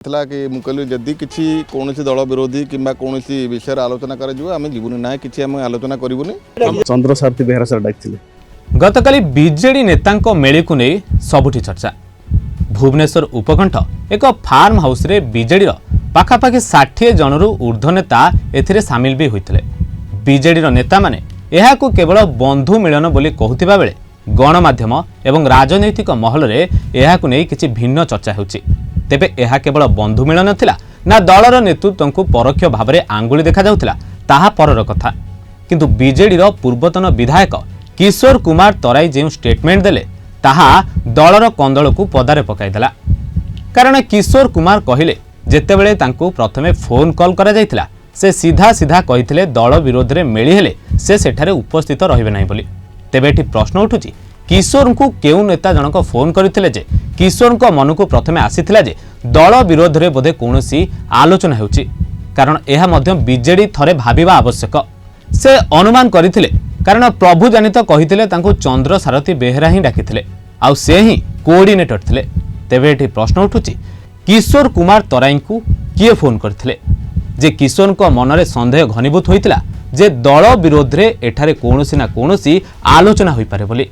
ଥିଲା कि ମୁଁ କହିଲି ଯଦି କିଛି କୌଣସି ଦଳ ବିରୋଧୀ କିମ୍ବା କୌଣସି ବିଷୟରେ ଆଲୋଚନା କରାଯିବ ଆମେ ଯିବୁନି ନା କିଛି ଆମେ ଆଲୋଚନା କରିବୁନି। ଚନ୍ଦ୍ର ସାରଥୀ ବେହେରା ସାର୍ ଡାକିଥିଲେ। गतकाली बीजेडी नेतांको मेळीकु नै सबुठी चर्चा। भुवनेश्वर उपकंठ एक फार्म हाउस रे बीजेडी रो पाखापाखि 60 जनरु ऊर्ध्व नेता एथिरे सामिल भी होइथिले। बीजेडी रो नेता माने एहाकु केवल बंधु मिलन बोली कहूथिबा बेले गणमाध्यम एवं राजनैतिक महल रे एहाकु नै किछि भिन्न चर्चा हेउछि। तेबे एहा केवल बंधु मिलन नथिला ना दलर नेतृत्वଙ୍କୁ परोक्ष भाव में आंगुली देखा जाउथिला ताहा परर कथा। किंतु बीजेडी रो पूर्वतन विधायक किशोर कुमार तराई जो स्टेटमेंट देले ताहा दलर कंदल को पदारे पकाइदेला। कारण किशोर कुमार कहिले जेतेबेले तांको प्रथमे फोन कॉल करा जाइथिला से सीधा सीधा कहिथिले दल विरोध रे मेली हेले से सेठारे उपस्थित रहिबे नाही बोली। तेबे एठी प्रश्न उठुची किशोर को केउ नेता जनक फोन करथिले जे किशोर को मन को प्रथमे आसीथिला जे दल विरोध रे बोधे कोनोसी आलोचना हेउची। कारण एहा मध्य बीजेडी थरे भाबिबा आवश्यक। से अनुमान करथिले कारण प्रभु जानित कहिथिले तांको चंद्र सारथी बेहेरा ही डाकिथिले आउ से ही कोऑर्डिनेटर थिले। तेबे एठी प्रश्न उठुची किशोर कुमार तराई को किए फोन करथिले जे किशोर को मनरे संदेह घनीभूत होइतिला जे दल विरोध रे एठारे कोनोसी ना कोनोसी आलोचना होई पारे बोली।